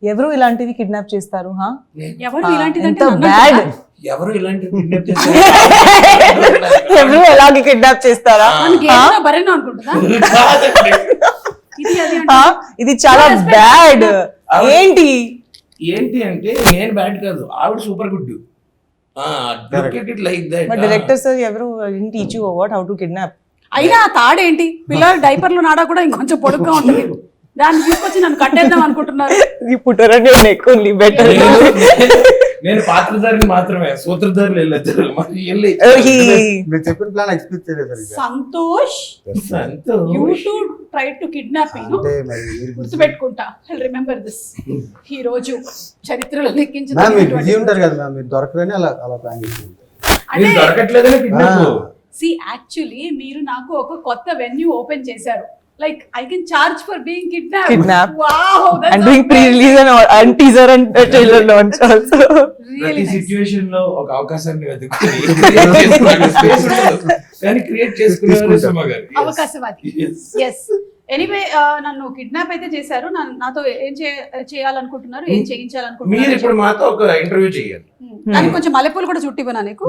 ఎవరు ఇలాంటివి కిడ్నాప్ చేస్తారు? ఎవరు ఇలాంటిది ఎంత బ్యాడ్. ఎవరు ఇలాంటివి కిడ్నాప్ చేస్తారు? ఎవరు ఎలాగే కిడ్నాప్ చేస్తారా? బరేనో అనుకుంటుందా? ఇది చాలా బ్యాడ్. ఏంటి అంటే నేను బ్యాడ్ కాదు, ఆవిడ super good. Like that. But director sir ఎవరు teach you what how to kidnap? అయినా తాడేంటి, పిల్లలు డైపర్లు నాడా కూడా ఇంకొంచెం పొడుగ్గా ఉంటుంది, దాన్ని తీసుకొచ్చి నన్ను కట్టేద్దాం అనుకుంటున్నారు. నేను పాత్రధారిని మాత్రమే, సూత్రధారులు వెళ్ళొచ్చారు. చెప్పిన ప్లాన్ ఎక్స్పెక్ట్ చేయలేదు. Santosh you too try to kidnap me. గుర్తుపెట్టుకుంటా, ఐల్ రిమెంబర్ దిస్. ఈ రోజు చరిత్రలో బిజీ ఉంటారు కదా మ్యామ్, మీరు దొరకదని అలా ప్లాన్ చేసింది. అంటే దొరకట్లేదని కిడ్నాప్. సి యాక్చువల్లీ మీరు నాకు ఒక కొత్త వెన్యూ ఓపెన్ చేశారు. Like I can charge for being kidnapped. Wow, that's and doing pre-release and teaser and trailer launch also. ప్రతి సిచ్యువేషన్ లో ఒక అవకాశాన్ని వెతుకుని కానీ క్రియేట్ చేసుకునేవారు సుమ గారు. అవకాశవాది. yes ఎనీవే నన్ను కిడ్నాప్ అయితే చేశారు. నాతో ఏం చేయాలనుకుంటున్నారు, ఏం చేయించాలనుకుంటున్నారు? మీరు ఇప్పుడు మాతో ఒక ఇంటర్వ్యూ చేయాలి. దానికి కొంచెం మల్లెపూలు కూడా చుట్టిపోనా నీకు?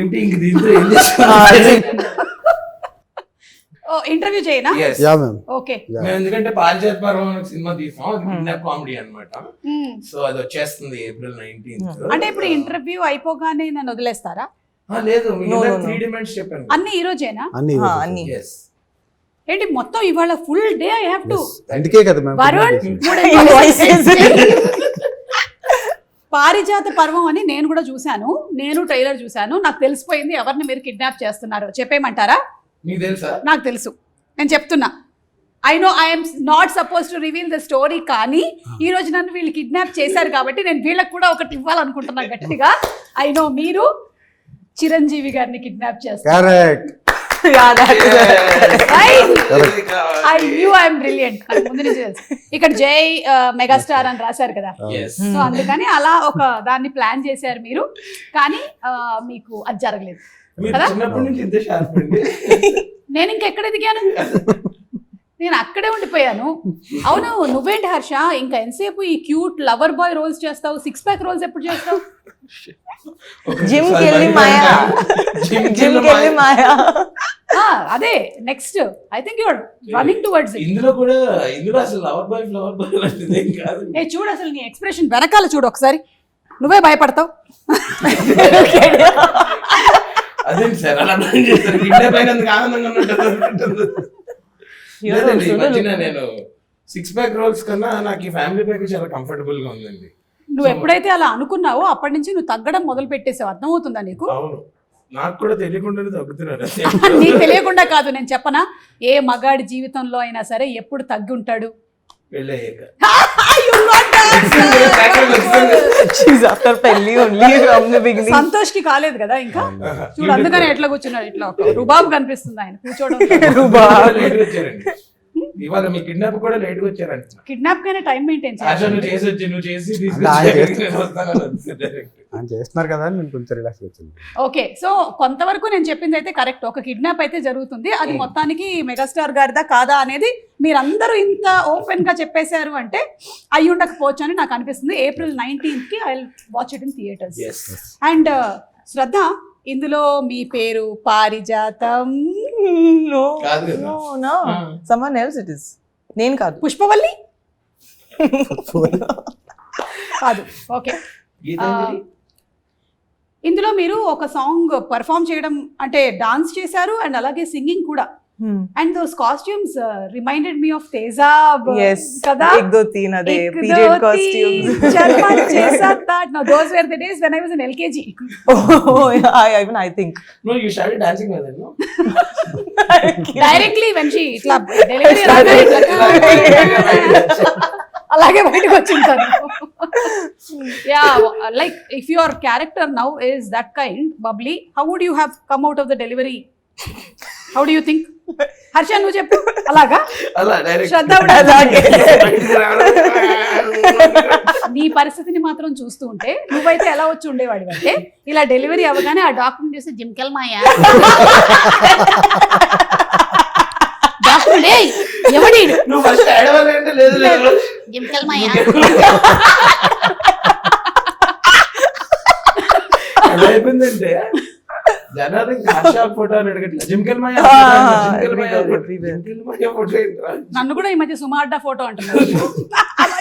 ఇంటి ఇంక దీంతో ఏం చేస్తాను? ఇంటర్వ్యూ చేయనా? ఓకే. ఎందుకంటే పారిజాత పర్వం సినిమా తీసాం, అది కిడ్నాప్ కామెడీ అన్నమాట. సో అది వచ్చేస్తుంది April 19th. అంటే ఇప్పుడు ఇంటర్వ్యూ అయిపోగానే నన్ను వదిలేస్తారా? లేదు, 3 డిమాండ్స్ చెప్పాను. అన్ని ఈ రోజేనా? అన్ని. ఏంటి మొత్తం ఇవాళ full day I have to. అందుకే కదా మ్యామ్ వరుణ్ పారిజాత పర్వం అని నేను కూడా చూశాను, నేను ట్రైలర్ చూశాను. నాకు తెలిసిపోయింది ఎవరిని మీరు కిడ్నాప్ చేస్తున్నారు. చెప్పేయమంటారా? నీకు తెలుసా? నాకు తెలుసు, నేను చెప్తున్నా. I know I'm not suppose to reveal the story, కానీ ఈ రోజు నన్ను వీళ్ళు కిడ్నాప్ చేశారు కాబట్టి నేను వీళ్ళకి కూడా ఒకటి ఇవ్వాలనుకుంటున్నా గట్టిగా. ఐ నో మీరు చిరంజీవి గారిని కిడ్నాప్ చేస్తారు. I'm brilliant. ముందు నుంచి తెలుసు. ఇక్కడ జై మెగాస్టార్ అని రాశారు కదా, సో అందుకని అలా ఒక దాన్ని ప్లాన్ చేశారు మీరు, కానీ మీకు అది జరగలేదు. నేను ఇంకెక్కడ ఎదిగాను? నేను అక్కడే ఉండిపోయాను. అవును, నువ్వేంటి హర్ష ఇంకా ఎంతసేపు ఈ క్యూట్ లవర్ బాయ్ రోల్స్ చేస్తావు? 6 ప్యాక్ రోల్స్ ఎప్పుడు చేస్తావు? జిమ్ కెళ్ళి మాయా. అదే next. I think you're running towards it. ఇందులో అసలు లవర్ బాయ్ లాంటిది ఏం కాదు. చూడు అసలు నీ ఎక్స్ప్రెషన్ వెనకాల చూడు ఒకసారి, నువ్వే భయపడతావు. అదేంటి సార్ అలా చేస్తారు? కిడ్నాప్ అయినందుకు ఆనందంగా ఉన్నట్టు. నేను 6 ప్యాక్ రోల్స్ కన్నా నాకు ఈ ఫ్యామిలీ ప్యాక్ చాలా కంఫర్టబుల్ గా ఉందండి. నువ్వు ఎప్పుడైతే అలా అనుకున్నావో అప్పటి నుంచి నువ్వు తగ్గడం మొదలు పెట్టేసావు. అర్థమవుతుందా నీకు? అవును, నాకు కూడా తెలియకుండానే తగ్గుతున్నాడు. నీకు తెలియకుండా కాదు, నేను చెప్పనా? ఏ మగాడి జీవితంలో అయినా సరే ఎప్పుడు తగ్గి ఉంటాడు? సంతోష్ కి కాలేదు కదా ఇంకా. చూడు అందుకని ఎట్లా కూర్చున్నాడు, ఇట్లా రుబాబు కనిపిస్తుంది ఆయన కూర్చోవడం. ఇవాళ మీ కిడ్నాప్ కూడా లేట్ గా వచ్చారంట. కిడ్నాప్ కైనా టైం మెయింటైన్ చేస్తున్నారు కదా, నేను కొంచెం రిలాక్స్ వచ్చింది. ఓకే, సో కొంతవరకు నేను చెప్పింది అయితే కరెక్ట్. ఒక కిడ్నాప్ అయితే జరుగుతుంది, అది మొత్తానికి మెగాస్టార్ గారిదా కాదా అనేది మీరందరూ ఇంత ఓపెన్ గా చెప్పేశారు అంటే అయ్యి ఉండకపోవచ్చు అని నాకు అనిపిస్తుంది. April 19th కి I will watch it in theatres. And Shraddha, ఇందులో మీ పేరు పారిజాతం? someone else it is. నేను కాదు. పుష్పవల్లి కాదు. ఓకే, ఇందులో మీరు ఒక సాంగ్ పర్ఫామ్ చేయడం అంటే డాన్స్ చేశారు అండ్ అలాగే సింగింగ్ కూడా. And those costumes reminded me of Tezaab కదా. ek do teen ade period costumes. Charman chesa that. No, those were the days when I was in LKG. Oh yeah, even I think. No, you started dancing with her, no? Directly when she itla delivery అలాగే బయటకు వచ్చింటారు. Yeah, like if your character now is that kind bubbly, how would you have come out of the delivery? How do you think? Harsha నువ్వు చెప్పు. అలాగా శ్రద్ధ నీ పరిస్థితిని మాత్రం చూస్తూ ఉంటే నువ్వైతే ఎలా వచ్చి ఉండేవాడి అంటే, ఇలా డెలివరీ అవ్వగానే ఆ డాక్టర్ చూసి జిమ్కెల్ మాయా డాక్టర్ ఎవడి జిమ్కెల్ మాయ ఎలా అయిపోయిందంటే జనాలు ఆశా ఫోటో అని అడగట్లేదు జిమ్కెల్ మాయ ఫోటో ఏంట్రా? నన్ను కూడా ఈ మధ్య సుమార్డా ఫోటో అంటున్నారు.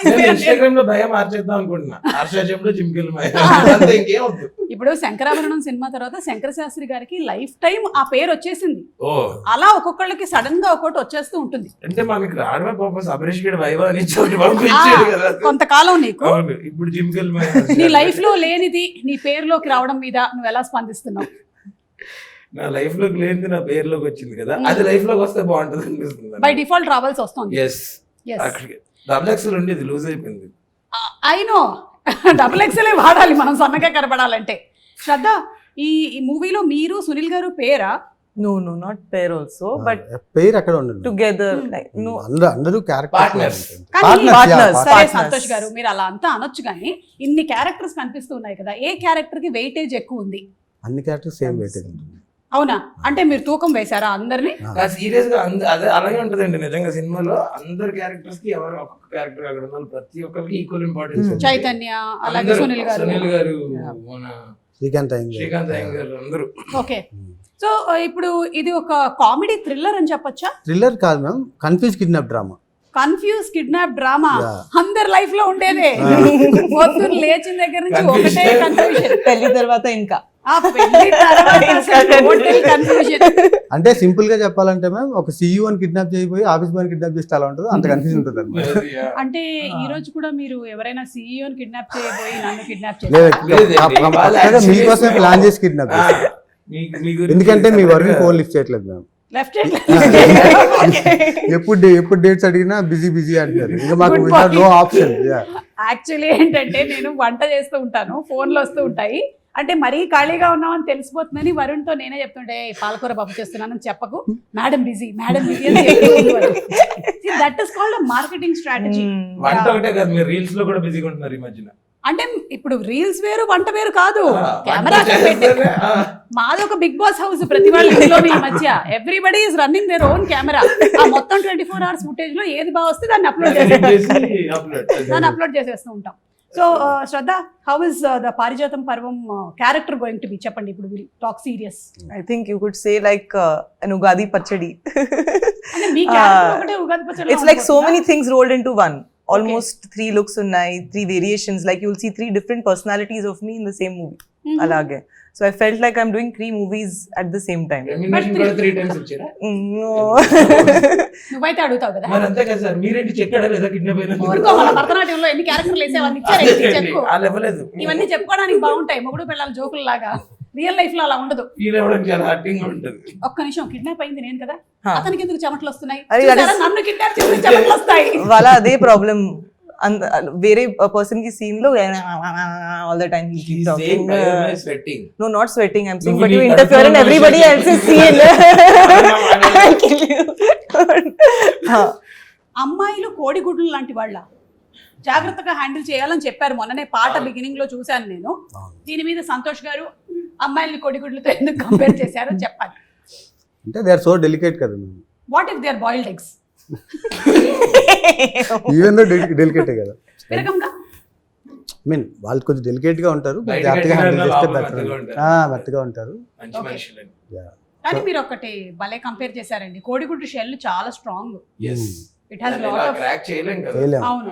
నేను ఇన్స్టాగ్రామ్ లో భయం మార్చేద్దాం అనుకుంటున్నా. హర్ష జంలో జిమ్కెల్ మాయ అంతే, ఇంకేం వద్దు. ఇప్పుడు శంకరాభరణం సినిమా తర్వాత శంకర శాస్త్రి గారికి లైఫ్ టైం ఆ పేరు వచ్చేసింది. ఓ అలా ఒక్కొక్కళ్ళకి సడన్ గా ఒక్కొక్కటి వచ్చేస్తూ ఉంటుంది. అంటే మనకి రావడమే పాపం అభిరేష్ గడి వైభవ్ అని చోటు పంపించాడు కదా. కొంతకాలం నీకు అవును, ఇప్పుడు జిమ్కెల్ మాయ నీ లైఫ్ లో లేనిది నీ పేరులోకి రావడం మీద నువ్వు ఎలా స్పందిస్తున్నావు? నా లైఫ్ లోకి లేనిది నా పేరులోకి వచ్చింది కదా, అది లైఫ్ లోకి వస్తే బాగుంటది అనిపిస్తుంది. బై డిఫాల్ట్ రావాల్సి వస్తుంది. ఎస్, అక్కడికి డబుల్ ఎక్స్ఎల్ ఉండేది, లూజ్ అయిపోయింది. అయినో డబుల్ ఎక్స్ఎల్ వాడాలి మనం సన్నగా కనపడాలంటే. శ్రద్ధ, ఈ మూవీలో మీరు సునీల్ గారు పేరా? No, not pair also, but పేరు అక్కడ ఉండదు. together, like no. అందరూ Partners. Partners. సరే Partners. సంతోష్ గారు, మీరు అలా అంతా అనొచ్చు కానీ ఇన్ని క్యారెక్టర్స్ కనిపిస్తున్నాయి కదా, ఏ క్యారెక్టర్ కి వెయిటేజ్ ఎక్కువ ఉంది? అన్ని క్యారెక్టర్స్ సేమ్ వెయిటేజ్ ఉంటుంది. అవునా? అంటే మీరు తూకం వేశారా అందరినీ? సీరియస్ గా అదే అలాగే ఉంటదండి నిజంగా. సినిమాలో అందరు క్యారెక్టర్స్ కి ఎవరు ఒక్కొక్క క్యారెక్టర్ అక్కడ ఉన్నారు, ప్రతి ఒక్కరికి ఈక్వల్ ఇంపార్టెన్స్. చైతన్య, అలాగే సునీల్ గారు, మన శ్రీకాంత్ అయ్యంగారు అందరూ. ఓకే. సో ఇప్పుడు ఇది ఒక కామెడీ థ్రిల్లర్ అని చెప్పొచ్చా? థ్రిల్లర్ కాదు ma'am, confuse kidnap drama. Confuse kidnap drama Yeah. అందరి లైఫ్ లో ఉండేదే. పొద్దున్న లేచిన దగ్గర నుంచి ఒకటే కన్ఫ్యూజన్. పెళ్లి తర్వాత ఇంకా కన్ఫ్యూజన్. అంటే సింపుల్ గా చెప్పాలంటే మ్యామ్, ఒక CEO అని కిడ్నాప్ చేయబోయి ఆఫీస్ బాయ్ కిడ్నాప్ చేస్తే అలా ఉంటుంది, అంత కన్ఫ్యూజన్ ఉంటుంది అనమాట. అంటే ఈ రోజు కూడా మీరు ఎవరైనా సీఈఓని కిడ్నాప్ చేయబోయి నన్ను కిడ్నాప్ లేదు, మీకోసమే ప్లాన్ చేసి కిడ్నాప్ చేస్తారు. ఎందుకంటే మీ వర్క్ ఫోన్ లిఫ్ట్ చేయట్లేదు మ్యామ్. లెఫ్ట్ ఎప్పుడు డేట్స్ అడిగినా బిజీ అంటారు. ఇంకా మాకు నో ఆప్షన్. యాక్చువల్లీ ఏంటంటే నేను వంట చేస్తూ ఉంటాను, ఫోన్లు వస్తూ ఉంటాయి. అంటే మరీ ఖాళీగా ఉన్నామని తెలిసిపోతుందని వరుణ్తో నేనే చెప్తుంటే పాలకూర పప్పు చేస్తున్నానని చెప్పకు, మేడం బిజీ అని that is called marketing strategy. వంట ఒకటే కాదు, మీరు రీల్స్ లో కూడా బిజీగా ఉంటున్నారు ఈ మధ్యన. అంటే ఇప్పుడు రీల్స్ వేరు వంట వేరు కాదు, కెమెరా మాది ఒక బిగ్ బాస్ హౌస్. ప్రతి వాళ్ళ ఇంట్లోనే ఈ మధ్య everybody is running their own camera. ఆ మొత్తం 24 hours ఫుటేజ్ లో ఏది బాగా వస్తే దాన్ని అప్లోడ్ చేసేస్తూ ఉంటాం. So Shraddha, how is the పారిజాతం పర్వం క్యారెక్టర్ గోయింగ్ టు బి? చెప్పండి, ఇప్పుడు will talk serious. I think you could say like an Ugadi Pachadi. అంటే మీ క్యారెక్టర్ ఒకటే ఉగాది పచ్చడి. It's like so many things rolled into one. Almost 3 looks unnai, 3 variations. Like you'll see 3 different personalities of me in the same movie. Alage. So I felt like I'm doing 3 movies at the same time. Remuneration కూడా 3 times ఇచ్చారా? No. నువ్వైతే అడుగుతావు కదా. మరి అంతే కదా sir, మీరేంటి చెక్కాడా లేదా కిడ్నాప్ అయినా? ఊరుకో, మన భరతనాట్యంలో ఎన్ని క్యారెక్టర్లు వేసేవన్నీ ఇచ్చారు చెప్పు. వాళ్ళు ఇవ్వలేదు. ఇవన్నీ చెప్పుకోవడానికి బాగుంటాయి, మొగుడు పిల్లల జోకులు లాగా. రియల్ లైఫ్ లో అలా ఉండదు. ఫీల్ అవ్వడం చాలా హార్టింగ్ ఉంటుంది. ఒక్క నిమిషం, కిడ్నాప్ అయింది నేను కదా, Huh. అతనికి ఎందుకు చెమటలు వస్తున్నాయి? అది చూసారా? నన్ను కిడ్నాప్ చేస్తే చెమటలు వస్తాయి. వాళ్ళ అదే ప్రాబ్లం. వేరే పర్సన్ కి సీన్ లో all the time he keeps He's saying talking. why am I sweating? No, not sweating. I'm saying, No, but we you need interfere in control everybody measures. else's scene. I'll kill you. అమ్మాయిలు కోడిగుడ్లు లాంటి వాళ్ళ, జాగ్రత్తగా handle చేయాలని చెప్పారు. మొన్ననే పాట beginning లో చూశాను నేను. దీని మీద సంతోష్ గారు అమ్మాయిల్ని కోడిగుడ్లతో ఎందుకు కంపేర్ చేశారో చెప్పాలి. అంటే దే ఆర్ సో డెలికేట్ కదా ma'am. What if they are boiled eggs? Even though డెలికేటే కదా. విరకంగా మీన్ వాళ్ళు కొంచెం డెలికేట్ గా ఉంటారు, బయట జాగ్రత్తగా హ్యాండిల్ చేస్తే లోపల బెటర్. మెత్తగా ఉంటారు. మెత్తగా ఉంటారు. మంచి Okay. మనుషులని. కానీ మీరు ఒకటి భలే కంపేర్ చేశారండి. కోడిగుడ్డు షెల్ చాలా strong. Yes. It has lot of. Crack చేయలేం కదా. చేయలేం. అవును.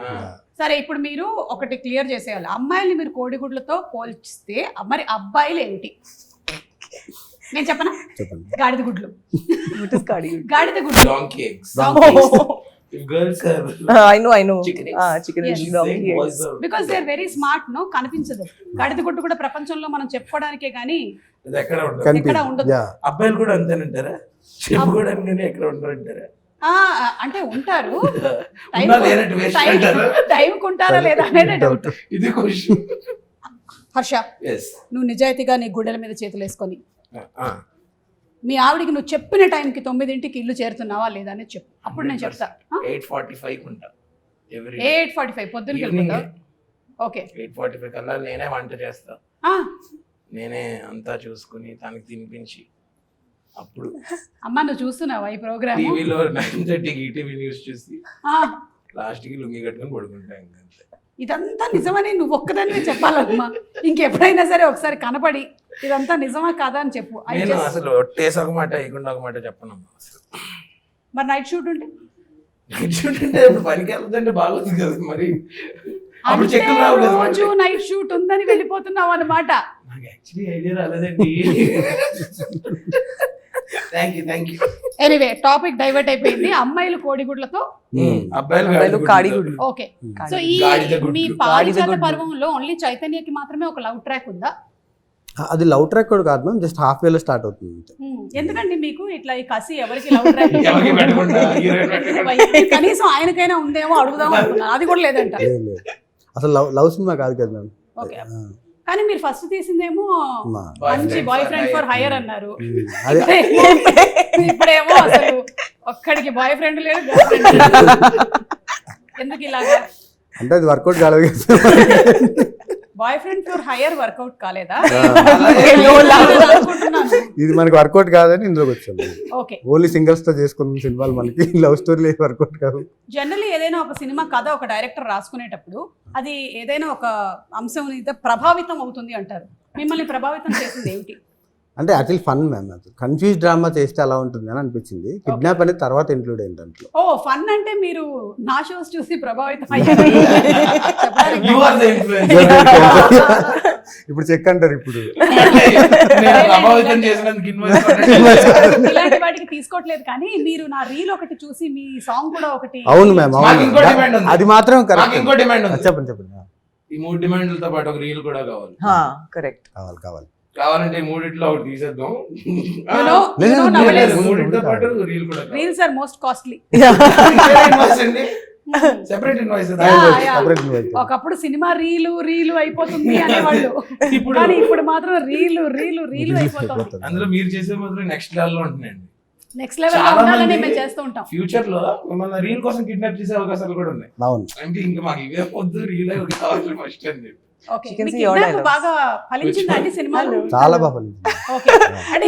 సరే, ఇప్పుడు మీరు ఒకటి క్లియర్ చేసేయాలి. అమ్మాయిల్ని మీరు కోడిగుడ్లతో పోల్చిస్తే మరి అబ్బాయిలు ఏమిటి? నేను చెప్పనా? చెప్పండి. గాడిద గుడ్లు. What is cardio? గాడిద గుడ్లు. Donkey eggs. Oh. If girls are I know. Chicken eggs. Chicken Yes. eggs, she's donkey saying eggs. boys are- because they are very smart. No, కనిపించదు. గాడిద గుడ్డు కూడా ప్రపంచంలో మనం చెప్పుకోవడానికే గానీ అది ఎక్కడ ఉండదు. ఎక్కడ ఉండదు. యా, అబ్బాయిలు కూడా అంతేనంటారా? చెప్పుకోవడానికి ఎక్కడ ఉండరు అంటారా? అంటే ఉంటారు. ఉన్నా లేనట్టు waste అంటారా? టైంకి ఉంటారా లేదా అనేది డౌట్. ఇది క్వశ్చన్. హర్ష, ఎస్. నువ్వు నిజాయితీగా నీ గుండెల మీద చేతులు వేసుకొని మీ ఆవిడికి నువ్వు చెప్పిన టైంకి 9ంటికి ఇల్లు చేరుతున్నావా లేదా అనేది చెప్పు. అప్పుడు నేను చెప్తా. 8:45 ఉంటా. 8:45 పొద్దున్నకి వెళ్ళిపోతావు. ఓకే. 8:45 కల్లా నేనే వంట చేస్తా, నేనే అంతా చూసుకుని తనకి తినిపించి, అప్పుడు అమ్మా నువ్వు చూస్తున్నావా ఈ ప్రోగ్రామ్? టీవీలో 9:30కి ఈటీవీ న్యూస్ చూసి లాస్ట్ కి లుంగి కట్టుకొని పడుకుంటాం ఇంకా అంతే. ఇదంతా నిజమని నువ్వు ఒక్కదానివే చెప్పాలమ్మా. ఇంకెప్పుడైనా సరే ఒకసారి కనపడి ఇదంతా నిజమా కాదా అని చెప్పు. నేను అసలు ఒట్టేసి ఒక మాట వేయకుండా ఒక మాట చెప్పనమ్మా అసలు. మరి నైట్ షూట్ ఉంటే నైట్ షూట్ అంటే ఇప్పుడు పనికి వెళ్తుంటే బాగోతుంది కదా మరి. అప్పుడు చెక్కులు రావు కదా రోజు నైట్ షూట్ ఉందని వెళ్ళిపోతున్నావు అన్నమాట. నాకు యాక్చువల్లీ ఐడియా రాలేదండి. Thank you. Anyway topic divert అయిపోయింది. అమ్మాయిలు కోడిగుడ్లతో అబ్బాయిలు కాడిగుడ్లు. ఓకే. సో ఈ మీ పారిజాత పర్వంలో ఓన్లీ చైతన్యకి మాత్రమే ఒక లవ్ ట్రాక్ ఉందా? అది లవ్ ట్రాక్ కూడా కాదు మ్యామ్, జస్ట్ హాఫ్ వేలో స్టార్ట్ అవుతుంది. ఎందుకండి మీకు ఇట్లా ఈ కసి ఎవరికి లవ్ ట్రాక్ ఎవరికి పెట్టకుండా కనీసం ఆయనకైనా ఉందేమో అడుగుదాం అనుకున్నా, అది కూడా లేదంట. లేదు, అసలు లవ్ సినిమా కాదు కదా మ్యామ్. ఓకే. కానీ మీరు ఫస్ట్ తీసిందేమో మంచి బాయ్ ఫ్రెండ్ ఫర్ హైర్ అన్నారు. అదే ఇప్పుడేమో అసలు ఒక్కడికి బాయ్ ఫ్రెండ్ లేడు, గర్ల్ ఫ్రెండ్ లేదు. ఎందుకు ఇలాగా? అంటే అది వర్కౌట్ కాలేదు. Boyfriend for hire workout కాలేదా? ఇది మనకి వర్కౌట్ కాదని ఇందులోకి వచ్చాము. ఓకే. ఓన్లీ సింగిల్స్ తో చేసుకున్న సినిమాలు మనకి లవ్ స్టోరీ వర్కౌట్ కాదు. జనరల్లీ ఏదైనా ఒక సినిమా కథ ఒక డైరెక్టర్ రాసుకునేటప్పుడు అది ఏదైనా ఒక అంశం మీద ప్రభావితం అవుతుంది అంటారు. మిమ్మల్ని ప్రభావితం చేసింది ఏమిటి? అంటే యాక్చువల్లీ ఫన్ మ్యామ్, అది కన్ఫ్యూజ్ డ్రామా చేస్తే అలా ఉంటుంది అని అనిపించింది. కిడ్నాప్ అనేది తర్వాత ఇంక్లూడ్ అయింది దాంట్లో. ఓ ఫన్ అంటే మీరు నా షోస్ చూసి ప్రభావితం అయ్యారు. You are the influencer. ఇప్పుడు చెక్ అంటారు. ఇప్పుడు నేను ప్రభావితం చేసినందుకు ఇలాంటి వాటికి తీసుకోవట్లేదు, కానీ మీరు నా రీల్ ఒకటి చూసి మీ సాంగ్ కూడా ఒకటి. అవును మ్యామ్, మాకు ఇంకో demand ఉంది. అది మాత్రం నాకు కరెక్ట్. ఇంకో డిమాండ్ ఉంది. చెప్పండి. ఈ 3 డిమాండ్లతో పాటు ఒక రీల్ కూడా కావాలి. కరెక్ట్. కావాలంటే మూడిట్లో ఒకటి తీసేద్దాం. You know nowadays మూడితో పాటు రీల్ కూడా reels are most costly. Separate invoice. ఒకప్పుడు సినిమా రీలు అయిపోతుంది అనేవాళ్ళు, కానీ ఇప్పుడు మాత్రం రీలు అయిపోతుంది. అందులో మీరు చేసే మాత్రం నెక్స్ట్ లెవెల్ లో ఉంటున్నాయండి. నెక్స్ట్ లెవెల్ లో ఉండాలని మేము చేస్తూ ఉంటాం. ఫ్యూచర్ లో మిమ్మల్ని రీల్ కోసం కిడ్నాప్ చేసే అవకాశాలు కూడా ఉన్నాయి. అంటే ఇంకా మాకు ఇవే పొద్దు రీల్ కావాలి ఫస్ట్ అని చెప్పి. ఓకే. మీ కిడ్నాప్ బాగా ఫలించిందా అండి సినిమాలో? చాలా బాగా ఫలించింది. ఓకే. అంటే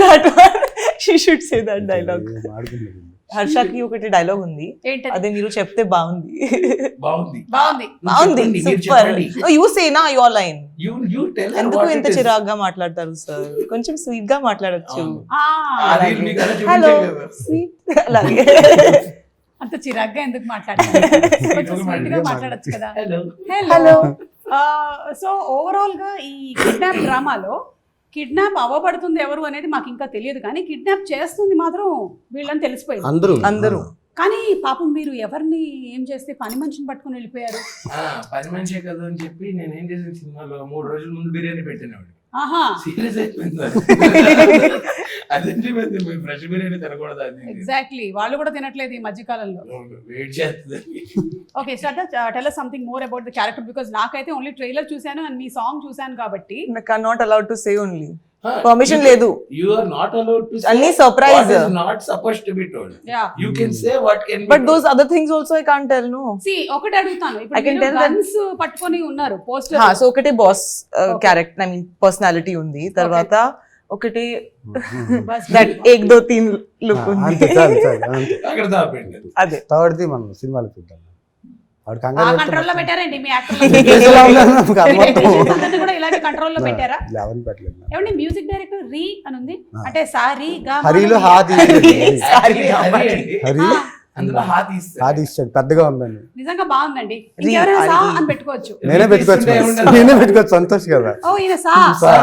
She should say that dialogue. హర్షకి ఒకటి డైలాగ్ ఉంది, అదే మీరు చెప్తే బాగుంది. యూ సే నా యువర్ లైన్. ఎందుకు ఇంత చిరాగ్గా మాట్లాడతారు సార్? కొంచెం స్వీట్ గా మాట్లాడచ్చు. Hello sweet. అలాగే అంత చిరాగ్గా ఎందుకు మాట్లాడతారు? కొంచెం స్వీట్ గా మాట్లాడచ్చు కదా. హలో. సో ఓవరాల్ గా ఈ కిడ్నాప్ డ్రామాలో కిడ్నాప్ అవ్వబడుతుంది ఎవరు అనేది మాకు ఇంకా తెలియదు, కానీ కిడ్నాప్ చేస్తుంది మాత్రం వీళ్ళని తెలిసిపోయింది అందరూ. కానీ పాపం మీరు ఎవరిని ఏం చేస్తే పని మనిషిని పట్టుకుని వెళ్ళిపోయారు. పని మనిషే కదా అని చెప్పి నేను ఏం చేసిన సినిమాలో 3 రోజుల ముందు బిర్యానీ పెట్టినవాడు. ఆహా, సీరియస్ అయిపోయింది. అదేంటి ఫ్రెష్ బిర్యానీ తినకూడదు. అది ఎగ్జాక్ట్లీ, వాళ్ళు కూడా తినట్లేదు ఈ మధ్య కాలంలో. వెయిట్ చేస్తుంది. Okay, tell us something more about the character, because నాకైతే ఓన్లీ ట్రైలర్ చూశాను అండ్ మీ సాంగ్ చూశాను కాబట్టి. I'm not allowed to say only. Permission లేదు. You are not allowed to say Only surprise. what is not supposed to be told. Yeah. You can say what can be But told. those other things also I can't tell, no. See, ఒకటి అడుగుతాను. I can ఇప్పుడు tell that- guns పట్టుకొని ఉన్నారు poster. So ఒకటి boss character, I mean personality ఉంది. తర్వాత ఒకటి that 1 2 3 look ఉంది. అంతే చాలు. అక్కడ దాపండి. అదే థర్డ్ది మనం సినిమాలో చూద్దాం. వాడు ఆ కంగారు కంట్రోల్ లో పెట్టారండి మీ యాక్టర్ కూడా ఇలాగే కంట్రోల్ లో పెట్టారా? ఎవరిని పెట్టలేదు. ఏమండి మ్యూజిక్ డైరెక్టర్ రీ అని ఉంది, అంటే సారీ గా హరిలో హాది హరి అందులో హాత్ ఇస్తారు. హాది ఇచ్చాడు, పెద్దగా ఉందండి. నిజంగా బాగుందండి. ఇంకెవరైనా సా అని పెట్టుకోవచ్చు. నేనే పెట్టుకోవచ్చు సంతోష్ కదా. ఓ ఈయన సా సా,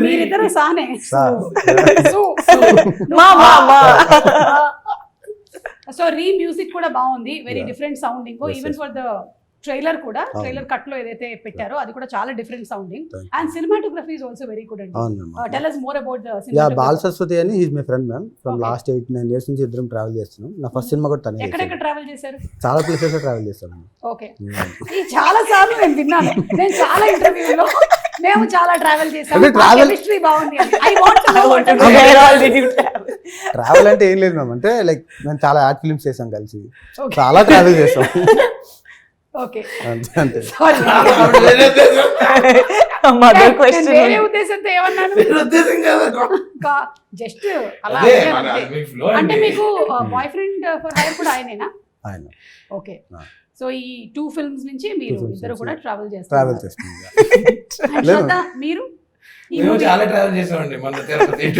మీరిద్దరు సానే. సో రీ మ్యూజిక్ కూడా బాగుంది, very different sounding. Even for the trailer కూడా, ట్రైలర్ కట్ లో ఏదైతే పెట్టారో అది కూడా చాలా different sounding. And cinematography is also very good అండి. Tell us more about the cinematography. Bal Saraswati అని he's my friend ma'am. From last 8-9 years నుంచి ఇద్దరం ట్రావెల్ చేస్తున్నాం. నా ఫస్ట్ సినిమా కూడా తనే. ఎక్కడెక్కడ ట్రావెల్ చేశారు? చాలా ప్లేసెస్ ట్రావెల్ చేస్తాను. ఓకే, ఈ చాలా సార్లు నేను విన్నాను, నేను చాలా ఇంటర్వ్యూలో మేము చాలా ట్రావెల్ చేసాము, కెమిస్ట్రీ బాగుంది అని. I want to know travel అంటే ఏం లేదు మ్యామ్, అంటే లైక్ మేము చాలా యాడ్ ఫిల్మ్స్ చేసాం కలిసి, చాలా ట్రావెల్ చేసాం. ఓకే, అంతే. వేరే ఉద్దేశంతో ఏమన్నాను? జస్ట్ అలా. అంటే మీకు బాయ్ ఫ్రెండ్ ఫర్ హైర్ కూడా ఆయనేనా? ఆయన ఓకే Ah. సో ఈ 2 ఫిల్మ్స్ నుంచి మీరు films ఇద్దరు నుంచి కూడా ట్రావెల్ ట్రావెల్ చేస్తారు చేస్తుంది. And లేదు. శ్రద్ధ, మీరు ఈ మేము movie- చాలా ట్రావెల్ చేసామండి మన తిరుపతి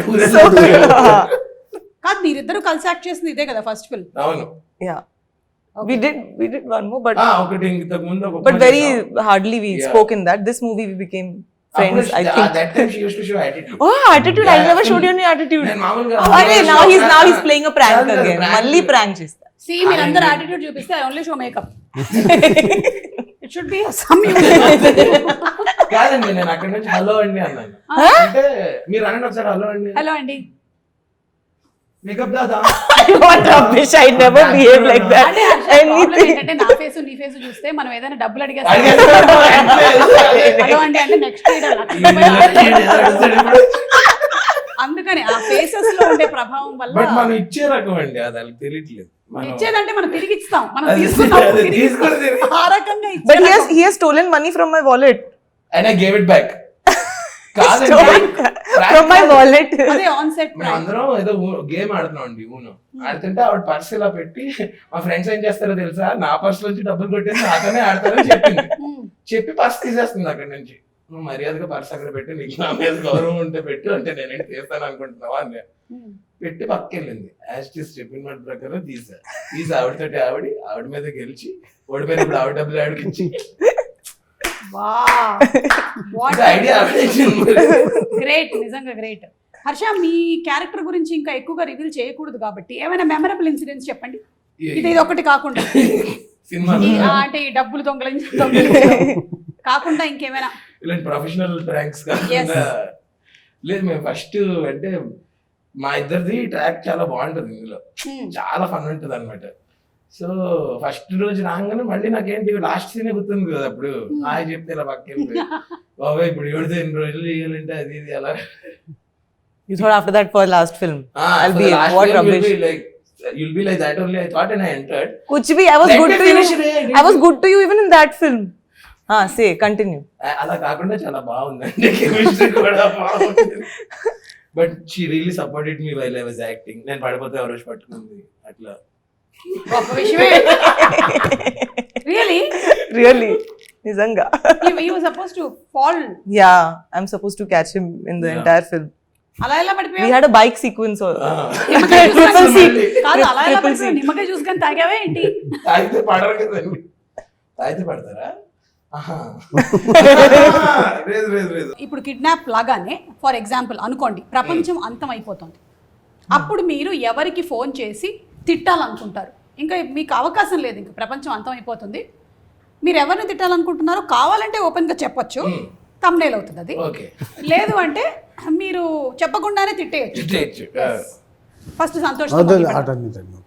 కాదు మీరిద్దరు కలిసి యాక్ట్ చేసింది ఇదే కదా ఫస్ట్ ఫిల్మ్ అవును Yeah. We did one more, but ఒకటి ఇంతకు ముందు ఒక but very hardly we Yeah. spoke in that. This movie we became friends. I think. that time she used to show attitude. Oh, attitude! I never showed you any attitude. నేను మామూలుగా Arey, now he's playing a prank again. Malli prank chesta. See మీరందరూ attitude చూపిస్తే I only show makeup it should be some కాదండి నేను అక్కడ నుంచి hello అండి అన్నాను అంటే మీరు అనండి ఒకసారి హలో అండి హలో అండి makeup Dada What rubbish! I never behave like that. అంటే ప్రాబ్లం Anything. ఏంటంటే నా ఫేస్ నీ ఫేస్ చూస్తే మనం ఏదైనా డబ్బులు అడిగేస్తాం అడిగేస్తాడు. హలో అండి అంటే నెక్స్ట్ అందుకని ఆ ఫేసెస్ లో ఉండే ప్రభావం బట్ వల్ల మనం ఇచ్చే రకం అండి అది వాళ్ళకి తెలియట్లేదు మనం ఇచ్చేదంటే మనం తిరిగి ఇస్తాం మనం అది తీసుకున్నాం అది తిరిగి తీసుకొని తిరిగి. ఇస్తాం. ఆ రకంగా ఇచ్చే But రకం. he has stolen money from my wallet. And I gave it back కాదండి Stolen from my wallet. అదే ఆన్ సెట్ మేము అందరం ఏదో గేమ్ ఆడుతున్నాం అండి ఊను ఆడుతుంటే ఆవిడ పర్స్ ఇలా పెట్టి మా ఫ్రెండ్స్ ఏం చేస్తారో తెలుసా నా పర్స్ నుంచి డబ్బులు కొట్టేసి నాతోనే ఆడతారని చెప్పింది చెప్పి పర్స్ తీసేస్తుంది అక్కడ నుంచి నువ్వు మర్యాదగా పర్స్ అక్కడ పెట్టి నీకు నా మీద గౌరవం ఉంటే పెట్టు అంటే నేనేంటి తీస్తాను అనుకుంటున్నావా అని పెట్టి పక్కకెళ్ళింది యాజ్ టీస్ చెప్పిన మాట ప్రకారం తీసి ఆవిడతోటి ఆవిడ మీద గెలిచి ఓడిపోయినప్పుడు ఆవిడ డబ్బులు ఆవిడకి ఇచ్చి ఐడియా గ్రేట్ నిజంగా గ్రేట్ హర్ష మీ క్యారెక్టర్ గురించి ఇంకా ఎక్కువగా రివీల్ చేయకూడదు కాబట్టి ఏమైనా మెమరబుల్ ఇన్సిడెంట్స్ చెప్పండి ఇది ఒకటి కాకుండా సినిమా అంటే ఈ డబ్బులు దొంగలించడం కాకుండా ఇంకేమైనా ఇలాంటి ప్రొఫెషనల్ ప్రాంక్స్ కాకుండా లేదు మేము ఫస్ట్ అంటే మా ఇద్దరిది ట్రాక్ చాలా బాగుంటది ఇందులో చాలా ఫన్ ఉంటది అనమాట సో ఫస్ట్ రోజు రాగానే మళ్ళీ నాకేంటి లాస్ట్ సీనే గుర్తుంది కదా అప్పుడు హాయ్ చెప్తే ఇలా పక్కకి బాబాయ్ ఇప్పుడు ఎవరితో ఎన్ని రోజులు చేయాలంటే అది ఇది అలా You thought after that for last film. I'll be what rubbish. You'll be like that only. I thought and I entered. Kuch bhi, I was Let good me to finish you. it. I was good to you even in that film. Say, continue. అలా కాకుండా చాలా బాగుందండి chemistry కూడా బాగుంది but she really supported me while I was acting నేను పడిపోతే ఎవరో పట్టుకుంది అట్లా గొప్ప విషయమే really Really? Nizanga. You were suppose to fall Yeah, I'm supposed to catch him in the entire film. అలా ఎలా We పడిపోయావు had a bike sequence also. నిమ్మకాయ జ్యూస్ Triple కానీ- C. కాదు అలా ఎలా Triple C. పడిపోయావు నిమ్మకాయ జ్యూస్ కానీ తాగావే ఏంటి తాగితే పడరు కదండి తాగితే పడతారా ఆహా. లేదు ఇప్పుడు కిడ్నాప్ లాగానే ఫర్ ఎగ్జాంపుల్ అనుకోండి ప్రపంచం అంతం అయిపోతుంది అప్పుడు మీరు ఎవరికి ఫోన్ చేసి తిట్టాలనుకుంటారు ఇంకా మీకు అవకాశం లేదు ఇంకా ప్రపంచం అంతం అయిపోతుంది మీరు ఎవరిని తిట్టాలనుకుంటున్నారో కావాలంటే ఓపెన్గా చెప్పొచ్చు తమ్నేల్ అవుతుంది అది ఓకే లేదు అంటే మీరు చెప్పకుండానే తిట్టేయచ్చు ఫస్ట్ సంతోష్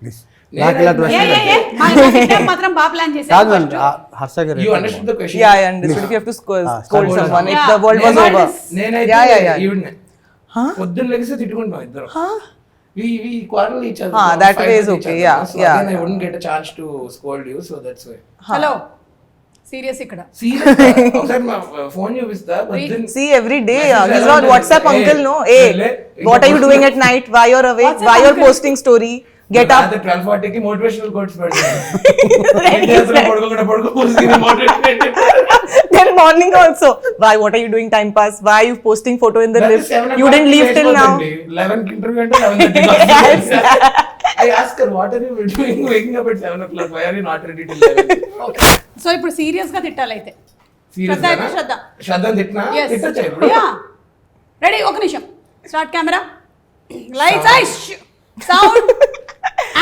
ప్లీజ్ నాకు ఇలా మాత్రం బాగా ప్లాన్ కాదు చేశారు మ్యామ్ హర్ష గారు you understood the question Yeah, I understood. If you have to scold scold someone, if Yeah. the world was Yeah. over. నేనైతే Yeah. ఈవిడ్ని Huh? పొద్దున్న లెగిసి తిట్టుకుంటాం ఇద్దరు Huh? we quarrel each other. That Fight way is with each okay, other. yeah, So yeah. again, I wouldn't get a chance to scold you, so that's why. Hello serious ఇక్కడ Seriously, ఒకసారి మా phone చూపిస్తా పొద్దున్న See, every day, Message he's ఎలా not ఉంటుంది? WhatsApp Hey, uncle, no? Hey, లే, what are you doing at night? Why you're awake? WhatsApp Why you're uncle. posting story? Get up. 12:40 కి motivational quotes పెడతాను పడుకోకుండా Then morning also. Why? What are you doing? Time pass. Why are you posting photo in the lift? You didn't leave till now. 11 కి interview అంటే 11:30 I ask her, what are you doing waking up at 7 o'clock? Why are you not ready till 11? So ఇప్పుడు serious గా తిట్టాలైతే Serious శ్రద్ధ అయితే గానా? శ్రద్ధ శ్రద్ధ తిట్టినా తిట్టొచ్చా ఇప్పుడు ready ఒక నిమిషం start camera lights I sound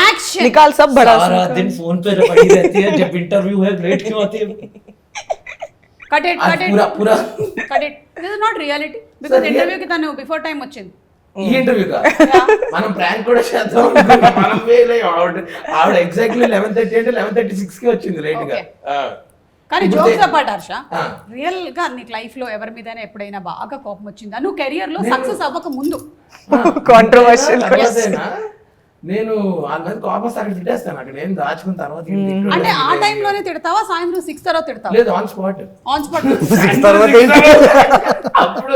action निकाल सब बड़ा सारा दिन फोन पे पड़ी रहती है जब इंटरव्यू है लेट क्यों आती है कट इट పూరా cut it this is not reality because Sir, interview की तने बिफोर टाइम వచ్చింది ఈ ఇంటర్వ్యూ కా మనం ప్రాంక్ కూడా చేద్దాం అనుకున్నాం. మనం వేలే ఆవిడ ఎగ్జాక్ట్లీ 11:30 అంటే 11:36 కి వచ్చింది లేట్ గా Okay. కానీ ఇప్పుడు జోక్స్ అపార్ట్ హర్ష ఆ. రియల్ గా నీకు లైఫ్ లో ఎవరి మీదైనా ఎప్పుడైనా బాగా కోపం వచ్చిందా నువ్వు కెరియర్ లో సక్సెస్ అవ్వక ముందు Controversial తర్వాతేనా? నేను వాళ్ళ మీద కోపం అక్కడ తిట్టేస్తాను అక్కడ ఏం దాచుకున్న తర్వాత ఏం తిట్టడం అంటే ఆ లేదు. టైం లోనే తిడతావా సాయంత్రం 6 తర్వాత తిడతావా లేదు ఆన్ స్పాట్ ఆన్ స్పాట్ అప్పుడు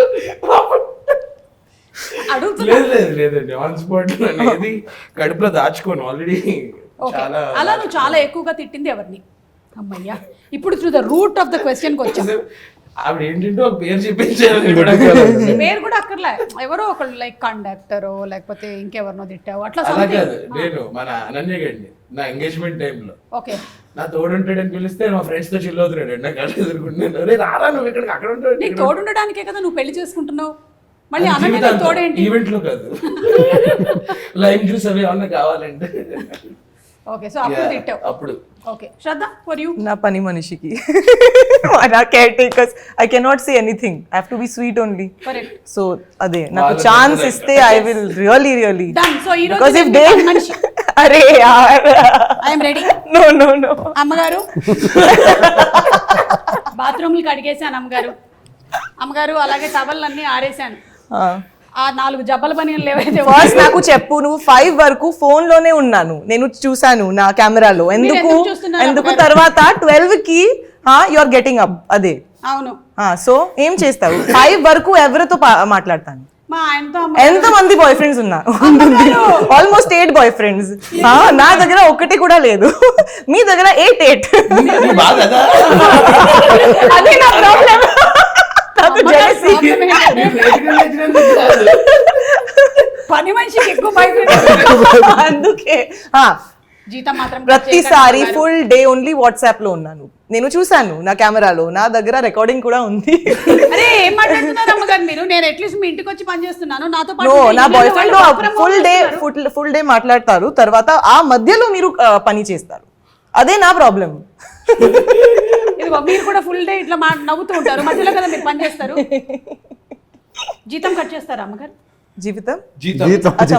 అడుగుతున్నా లేదండి ఆన్ స్పాట్ అనేది కడుపులో దాచుకోను ఆల్రెడీ ఓకే, చాలా అలా నువ్వు చాలా ఎక్కువగా తిట్టింది ఎవరిని? అమ్మయ్యా, ఇప్పుడు to the root of the క్వశ్చన్కి వచ్చాం. ఆవిడ ఏంటంటే ఒక పేరు చెప్పించారు. పేరు కూడా అక్కర్లే, ఎవరో ఒకళ్ళు లైక్ కండక్టరో లేకపోతే ఇంకెవరినో తిట్టావు అట్లా అలా something. కాదు, నేను మన అనన్య గండి నా ఎంగేజ్మెంట్ టైంలో ఓకే, నా తోడుంటాడని పిలిస్తే మా ఫ్రెండ్స్ తో చిల్ అవుతున్నాడు. నా కళ్ళు ఎదుర్కొంటున్నాను, రే రారా నువ్వు ఇక్కడికి, అక్కడ ఉంటాడు. నీకు తోడుండడానికే కదా నువ్వు పెళ్లి చేసుకుంటున్నావు, మళ్ళీ అనన్య తోడేంటి? ఈవెంట్ లో కాదు, లైమ్ జ్యూస్ అవి ఏమన్నా కావాలంటే. ఓకే, సో అప్పుడు తిట్టావు. అప్పుడు ఓకే, శ్రద్ధ ఫర్ యూ. నా పని మనిషికి నా care takers I cannot say anything, I have to be sweet only. Correct. So అదే నాకు ఛాన్స్ ఇస్తే I will really done. So ఈ బికాజ్ రోజు ఇఫ్ దే మనిషి అరే యార్ I am ready. No no no అమ్మగారు బాత్రూమ్లు కడిగేశాను అమ్మగారు. అమ్మగారు అలాగే టవల్లన్నీ ఆరేశాను. ఆ 4 జబ్బల పనిలు ఏవైతే ఫస్ట్ నాకు చెప్పు, నువ్వు 5 వరకు ఫోన్ లోనే ఉన్నాను, నేను చూసాను నా కెమెరాలో. ఎందుకు ఎందుకు చూస్తున్నారు ఎందుకు అమ్మగారు? తర్వాత 12 కి యు ఆర్ గెటింగ్ అప్ అదే. అవును, సో ఏం చేస్తావు? 5 వరకు ఎవరితో మాట్లాడతాను? మా ఆయనతో. ఎంత మంది బాయ్ ఫ్రెండ్స్ ఉన్నారు? Almost 8 boyfriends. నా దగ్గర ఒకటి కూడా లేదు, మీ దగ్గర 8. బాగా అదే నా ప్రాబ్లం. పని మనిషికి ఎక్కువ బయట అందుకే జీతం మాత్రం ప్రతిసారి ఫుల్ డే ఓన్లీ వాట్సాప్ లో ఉన్నాను. నేను చూసాను నా కెమెరాలో, నా దగ్గర రికార్డింగ్ కూడా ఉంది. అరే ఏం మాట్లాడుతున్నారు అమ్మగారు మీరు? నేను అట్లీస్ట్ మీ ఇంటికి వచ్చి పని చేస్తున్నాను, నాతో నో, పాటు నా బాయ్ ఫ్రెండ్ ఫుల్ డే మాట్లాడతారు, తర్వాత ఆ మధ్యలో మీరు పని చేస్తారు. అదే నా ప్రాబ్లం. ఇదిగో మీరు కూడా ఫుల్ డే ఇట్లా నవ్వుతూ ఉంటారు, మధ్యలో కదా మీరు పని చేస్తారు. జీతం కట్ చేస్తారా అమ్మగారు? జీవితం జీతం అచ్చా,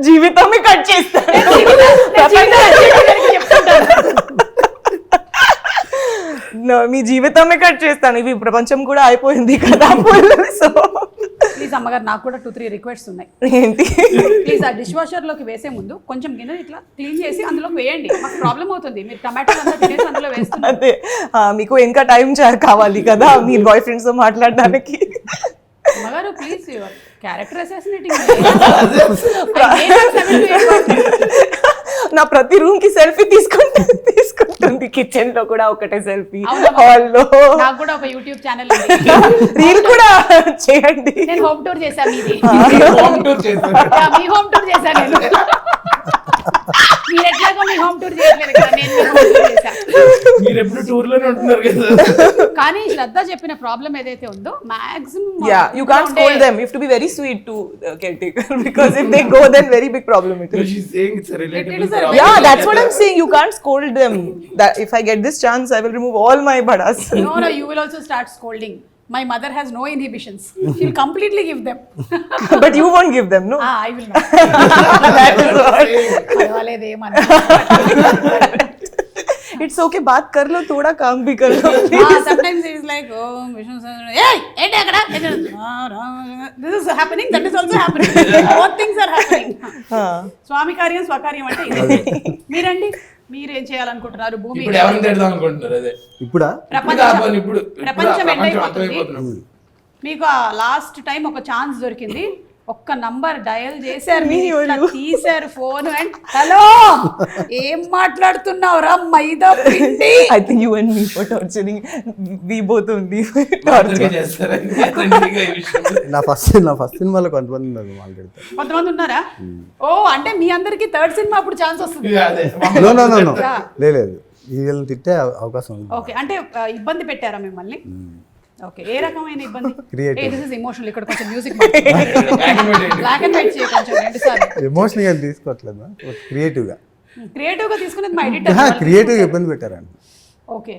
జీవితమే కట్ చేస్తారు. మీ జీవితమే కట్ చేస్తాను. ఇవి ప్రపంచం కూడా అయిపోయింది కదా. సో ప్లీజ్ అమ్మగారు, నాకు కూడా 2-3 రిక్వెస్ట్స్ ఉన్నాయి. ఏంటి? ప్లీజ్ ఆ డిష్ వాషర్ లోకి వేసే ముందు కొంచెం గిన్నె ఇట్లా క్లీన్ చేసి అందులోకి వేయండి. మాకు ప్రాబ్లం అవుతుంది, మీరు టమాటో అంతా తినేసి అందులో వేస్తున్నారు. అదే మీకు ఇంకా టైం కావాలి కదా మీ బాయ్ ఫ్రెండ్స్ తో మాట్లాడడానికి. అమ్మగారు ప్లీజ్, క్యారెక్టర్ అసాసినేటింగ్. నా ప్రతి రూమ్ కి సెల్ఫీ తీసుకుంటుంది. కిచెన్ లో కూడా ఒకటే సెల్ఫీ, అవునమ్మా. హాల్ లో. నాకు కూడా ఒక యూట్యూబ్ ఛానల్ ఉంది, రీల్ కూడా చేయండి. నేను హోమ్ టూర్ చేశాను. మీది హోమ్ టూర్ చేస్తాను. మీ హోమ్ టూర్ చేశాను నేను. మీరు ఎట్లాగో మీ హోమ్ టూర్ చేయట్లేదు కదా, నేను మీ హోమ్ టూర్ చేశాను. మీరు ఎప్పుడు టూర్ లోనే ఉంటున్నారు కదా. కానీ శ్రద్ధ చెప్పిన ప్రాబ్లం ఏదైతే ఉందో maximum You can't scold them. You have to be very sweet to caretaker because if they go, then very big problem it No, is. she's saying it's a relatable is a problem. Yeah, that's what I'm saying. You can't scold them. That if I get this chance, I will remove all my badas. No, you will also start scolding. My mother has no inhibitions. She'll completely give them. But you won't give them, no? I will not. That is what. పర్వాలేదేమన్నా. It's okay. बात कर लो, थोड़ा काम भी कर लो. Sometimes it is like, oh, Vishnu sir, hey, ఏంటి అక్కడ? This is happening, that is also happening. Both things are happening. స్వామి కార్యం స్వకార్యం అంటే ఇదే. మీరండి, మీరేం చేయాలనుకుంటున్నారు? భూమి ఇప్పుడు ఎవరిని తిడదాం అనుకుంటున్నారు? అదే ఇప్పుడా? ప్రపంచం ఎండ్ అయిపోతుంది. అర్థమైపోతున్నాం. మీకు లాస్ట్ టైం ఒక ఛాన్స్ దొరికింది, ఒక్క నంబర్ డయల్ చేశారు, మీరు ఇట్లా తీశారు ఫోన్ అండ్ హలో ఏం మాట్లాడుతున్నావు రా మైదా పిండి. I think you and me for torturing. We both only అందరికీ చేస్తారని అతనికి ఈ విషయంలో. నా ఫస్ట్ సినిమాలో కొంతమంది ఉన్నారు మాట్లాడతారు. కొంతమంది ఉన్నారా? ఓ అంటే మీ అందరికి థర్డ్ సినిమా అప్పుడు ఛాన్స్ వస్తుంది. అదే నో లేదు, వీళ్ళని తిట్టే అవకాశం ఉంది. ఓకే, అంటే ఇబ్బంది పెట్టారా మిమ్మల్ని? ఓకే, ఏ రకమైన ఇబ్బంది? Creative. This is emotional. ఇక్కడ కొంచెం మ్యూజిక్ బ్లాక్ అండ్ వైట్ చేయ కొంచెం 2 సార్లు. ఎమోషనల్ గా తీసుకోవట్లేదు, క్రియేటివ్ గా. క్రియేటివ్ గా తీసుకునేది మా ఎడిటర్. క్రియేటివ్ ఇబ్బంది పెట్టారండి. ఓకే,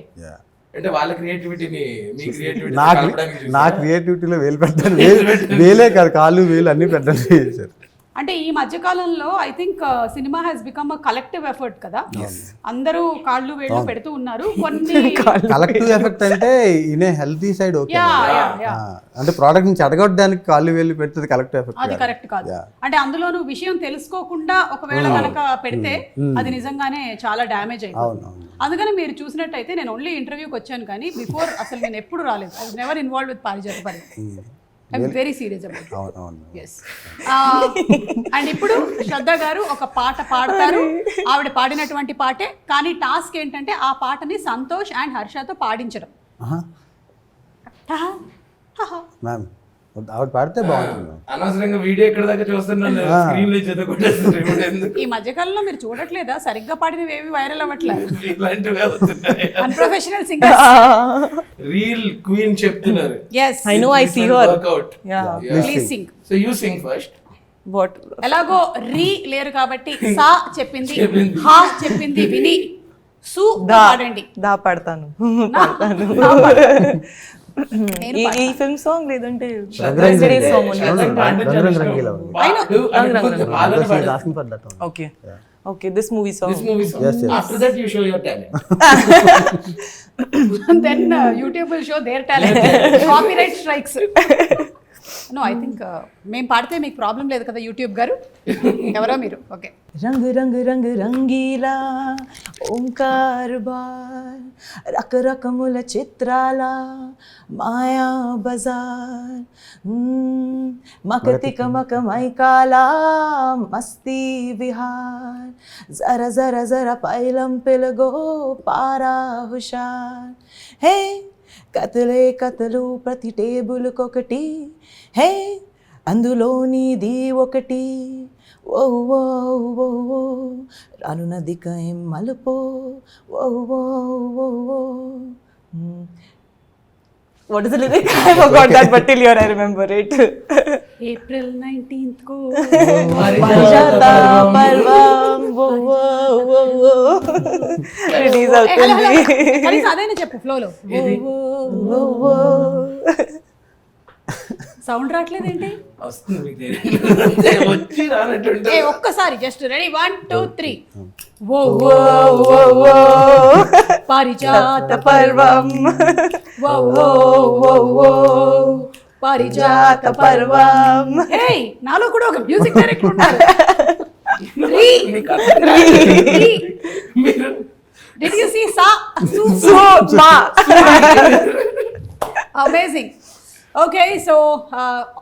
అంటే వాళ్ళ క్రియేటివిటీని మీ క్రియేటివిటీ నా క్రియేటివిటీలో వేలు పెట్టాను. వేలే కాదు, కాళ్ళు వేలు అన్ని పెట్టాను చేశారు. అంటే ఈ మధ్య కాలంలో I think cinema has become a collective effort కదా. అందరూ కాళ్ళు వేళ్ళు పెడుతూ ఉన్నారు. కొన్ని కలెక్టివ్ ఎఫెక్ట్ అంటే ఇన్ హెల్తీ సైడ్ ఓకే, అంటే ప్రోడక్ట్ నుంచి అడగొట్టడానికి కాళ్ళు వేలు పెడుతుంది కలెక్టివ్ ఎఫెక్ట్. అది కరెక్ట్ కాదు. అంటే అందులోనూ విషయం తెలుసుకోకుండా ఒకవేళ కనుక పెడితే అది నిజంగానే చాలా డ్యామేజ్ అయిపోతుంది. అందుకని మీరు చూసినట్టయితే నేను ఓన్లీ ఇంటర్వ్యూకి వచ్చాను కానీ బిఫోర్ అసలు నేను ఎప్పుడు రాలేదు. I was never involve with పారిజాత పరి. ఐఎమ్ వెరీ సీరియస్ అబౌట్ అవును అవును ఎస్ అండ్ ఇప్పుడు శ్రద్ధ గారు ఒక పాట పాడతారు. ఆవిడ పాడినటువంటి పాటే, కానీ టాస్క్ ఏంటంటే ఆ పాటని సంతోష్ అండ్ హర్షతో పాడించడం. మ్యామ్ ఆవిడ పాడితే బాగుంటుంది మ్యామ్. అనవసరంగా వీడియో ఎక్కడ దాకా చూస్తున్నాను, స్క్రీన్ లో చదువుకుంటే ఎందుకు ఈ మధ్యకాలంలో మీరు చూడట్లేదా, సరిగ్గా పాడినవి ఏవి వైరల్ అవ్వట్లేదు. ఇలాంటివి అవుతున్నాయి. Unprofessional singers. రీల్ క్వీన్ చెప్తున్నారు. Yes I know, I see her. Workout. Yeah. Please sing. So you sing first. What? ఎలాగో రీ లేరు కాబట్టి సా చెప్పింది, చెప్పింది. హా చెప్పింది విని సు Da. పాడండి. Da పాడతాను. నా పాడండి. నేను ఈ ఫిల్మ్ సాంగ్ లేదంటే రంగ్ రంగ్ Yesterday's song రంగ్ only. రంగ్ రంగీలా ఉంది. Rang. Okay. Okay, this movie song. This movie song. Yes, yes. After that you show your talent. Then YouTube will show their talent. Copyright strikes. No, I think మేము పాడితే మీకు problem లేదు కదా YouTube గారు. ఎవరో మీరు. Okay. रंग रंग रंग रंगीला ओंकार बार रक रकमुल चित्राला माया बजार मकतिक मक मैकाला मस्ती विहार जरा जरा जरा पैलम पिलगो पारा हुशार हे కతలే కతలు ప్రతి టేబుల్ కొకటి హే అందులోనిది ఒకటి ఓ ఓ ఓ ఓ రానున్నది కయం మలుపో ఓ ఓ ఓ ఓ What is the lyric? I forgot that, but till here I remember it. April 19th को Parijata parvam wo wo wo wo release అవుతుంది. కనీసం అదైనా చెప్పు ఫ్లోలో. wo wo సౌండ్ రావట్లేదేంటి? వస్తుంది మీకు తెలియదు. వచ్చి రానట్టు ఏ ఒక్కసారి జస్ట్ రెడీ 1 2 3 ఓ wo wo wo పారిజాత పర్వం ఓ ఓ ఓ ఓ పారిజాత పర్వం హే నాలో కూడా ఒక మ్యూజిక్ డైరెక్టర్ ఉన్నారు. మీకు అర్థం మీరు Did you see sa so ma amazing. Okay, so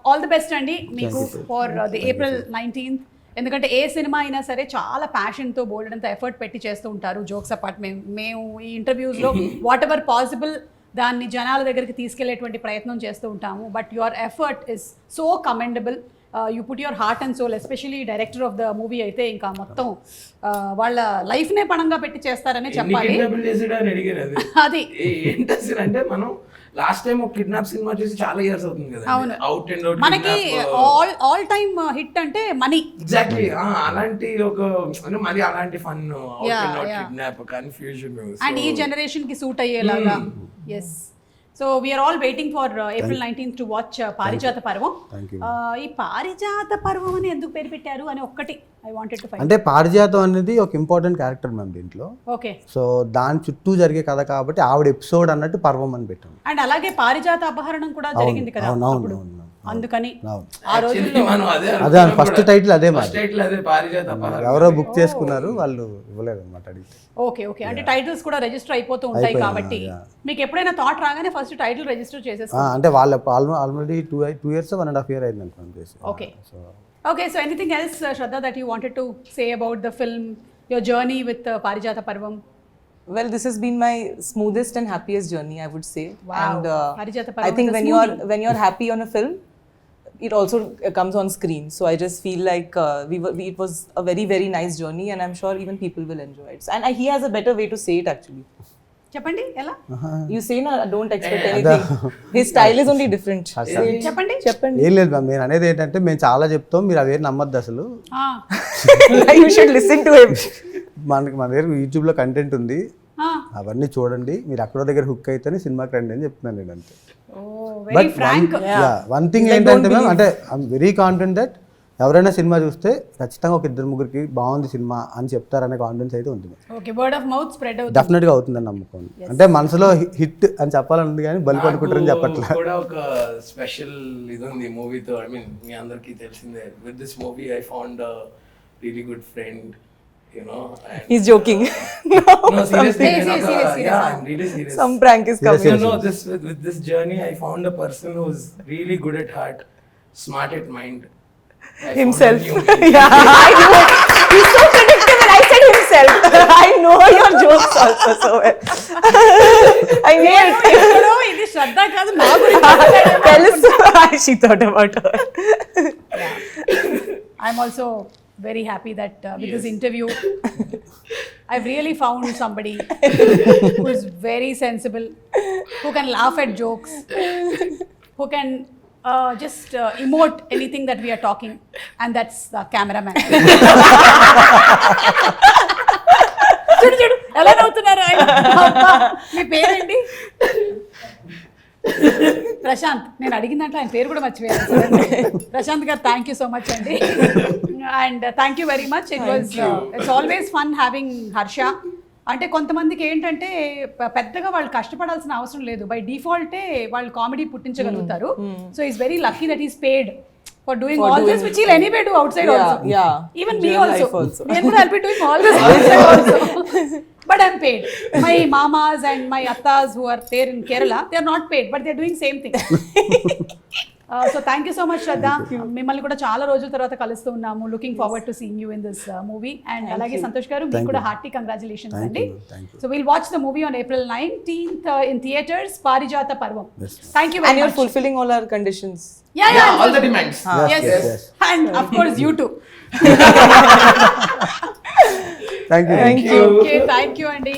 all the best అండి మీకు ఫర్ ది April 19th. ఎందుకంటే ఏ సినిమా అయినా సరే చాలా ప్యాషన్తో బోల్డంత ఎఫర్ట్ పెట్టి చేస్తూ ఉంటారు. జోక్స్ అపార్ట్ మేము ఈ ఇంటర్వ్యూస్లో వాట్ ఎవర్ పాసిబుల్ దాన్ని జనాల దగ్గరికి తీసుకెళ్లేటువంటి ప్రయత్నం చేస్తూ ఉంటాము. But your effort is so commendable. You put your heart and soul, especially director of the movie అయితే ఇంకా మొత్తం వాళ్ళ లైఫ్నే పణంగా పెట్టి చేస్తారనే చెప్పాలి. అది ఏంటి అసలు అంటే మనం లాస్ట్ టైం ఒక కిడ్నాప్ సినిమా చేసి చాలా ఇయర్స్ అవుతుంది కదా. అవును. అవుట్ అండ్ అవుట్ మనకి ఆల్ టైమ్ హిట్ అంటే మనీ. ఎగ్జాక్ట్లీ అలాంటి ఒక అంటే మరి అలాంటి fun out and out kidnap confusion and ఈ జనరేషన్ కి సూట్ అయ్యేలాగా. Yes. So we're all waiting for April 19th to watch Parijatha Parvam. ఈ పారిజాత పర్వం అని ఎందుకు పేరు పెట్టారు అని ఒక్కటి ఐ వాంటెడ్ టు ఫైండ్. అంటే పారిజాతం అనేది ఒక ఇంపార్టెంట్ క్యారెక్టర్ మ్యామ్ దీంట్లో. ఓకే. సో దాని చుట్టూ జరిగే కథ కాబట్టి ఆవిడ ఎపిసోడ్ అన్నట్టు పర్వం అని పెట్టాము. అండ్ అలాగే పారిజాత అపహరణం కూడా జరిగింది కదా అప్పుడు. అందుకని ఆ రోజుల్లో అదే ఫస్ట్ టైటిల్ అదే ఫస్ట్ టైటిల్ అదే పారిజాత అపహరణం. ఎవరో బుక్ చేసుకున్నారు, వాళ్ళు ఇవ్వలేదు అనమాట అడిగితే. Okay okay. అంటే టైటిల్స్ కూడా రిజిస్టర్ అయిపోతూ ఉంటాయి కాబట్టి మీకు ఎప్పుడైనా థాట్ రాగానే ఫస్ట్ టైటిల్ రిజిస్టర్ చేసేసుకోండి. అంటే వాళ్ళు ఆల్రెడీ 2 years 1.5 years అయింది అనుకోండి చేసి. Okay okay. So anything else Shraddha that you wanted to say about the film, your journey with Parijata Parvam? Well, this has been my smoothest and happiest journey, I would say. Wow. And Parijata Parvam I think is a when you're happy on a film, it also comes on screen. So I just feel like it was a very very nice journey, and I'm sure even people will enjoy it. And he has a better way to say it actually. చెప్పండి ఎలా? You say na, don't expect anything. His style is only different. చెప్పండి. ఏం లేదు ma'am, నేను అనేది ఏంటంటే మేము చాలా చెప్తాం, మీరు అవేం నమ్మద్దు అసలు. You should listen to him. మన దగ్గర యూట్యూబ్లో కంటెంట్ ఉంది, అవన్నీ చూడండి, మీరు అక్కడ దగ్గర హుక్ అయితేనే సినిమాకి రండి అని చెప్తున్నాను నేను అంతే. Very frank. వన్ థింగ్ ఏంటంటే మ్యామ్, అంటే ఐఎమ్ వెరీ కాన్ఫిడెంట్ దట్ ఎవరైనా సినిమా చూస్తే ఖచ్చితంగా ఒక 2-3 బాగుంది సినిమా అని చెప్తారనే కాన్ఫిడెన్స్ అయితే ఉంది. Okay. Word of mouth spread అవుతుంది. డెఫినెట్ గా అవుతుందని నమ్మకం. అంటే మనసులో హిట్ అని చెప్పాలని ఉంది కానీ బలి పడుకుంటారని చెప్పట్లేదు. కూడా ఒక స్పెషల్ ఇది ఉంది మూవీతో. ఐ మీన్ మీ అందరికీ తెలిసిందే, with this movie I found a really good friend you know. And, He's joking. no, seriously. Serious. Yeah, I'm really serious. Some prank is coming. No, with this journey, I found a person who's really good at heart, smart at mind. I found a Himself. new me. Yeah, I know. He's so predictable. I said himself. I know your jokes also so well. I knew it. ఎక్కడో ఇది శ్రద్ధ కాదు నా గురించి తెలుసు. She thought about her. I'm also very happy that with this interview, I've really found somebody who is very sensible, who can laugh at jokes, who can just emote anything that we are talking, and that's the cameraman. చూడు ఎలా నవ్వుతున్నారు ఆయన. అబ్బా, మీ పేరేంటి? ప్రశాంత్. నేను అడిగిన దాంట్లో ఆయన పేరు కూడా మర్చిపోయాను. ప్రశాంత్ గారు, థ్యాంక్ యూ సో మచ్ అండి. And thank you very much. It's always fun having Harsha. అంటే కొంతమందికి ఏంటంటే పెద్దగా వాళ్ళు కష్టపడాల్సిన అవసరం లేదు, బై డిఫాల్టే వాళ్ళు కామెడీ పుట్టించగలుగుతారు. So is very lucky that is paid for doing all this, which he'll anyway do outside also. Yeah. Even me Real life also. also. Then I'll be doing all this outside also. But I'm paid. My mamas and my attas who are there in Kerala, they are not paid, but they're doing same thing. So thank you so much, Shraddha. మిమ్మల్ని కూడా చాలా రోజుల తర్వాత కలుస్తూ ఉన్నాము. Looking forward to seeing you in this movie. And అలాగే సంతోష్ గారు, మీకు కూడా హార్టీ కంగ్రాచులేషన్స్ అండి. So will watch the movie on April 19th in theaters, పారిజాత పర్వం. Thank you And very you're much. fulfilling all our conditions. Yeah, All the demands. Yes. Yes. And of course you too. Thank you. Thank you. Okay, thank you, Andy.